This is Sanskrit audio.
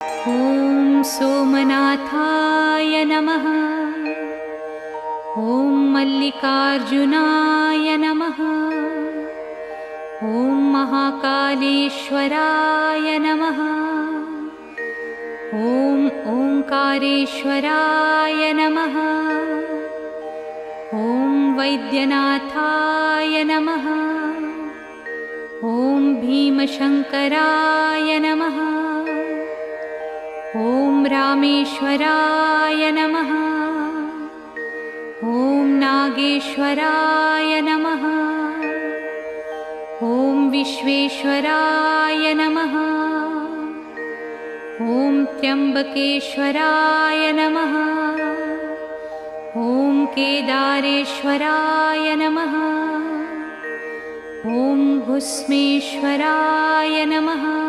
ॐ सोमनाथाय नमः। ॐ मल्लिकार्जुनाय नमः। ॐ महाकालेश्वराय नमः। ॐ ओंकारेश्वराय नमः। ॐ वैद्यनाथाय नमः। ॐ भीमशंकराय नमः। ॐ रामेश्वराय नमः। ॐ नागेश्वराय नमः। ॐ विश्वेश्वराय नमः। ॐ त्र्यंबकेश्वराय नमः। ॐ केदारेश्वराय नमः। ॐ भुस्मेश्वराय नमः।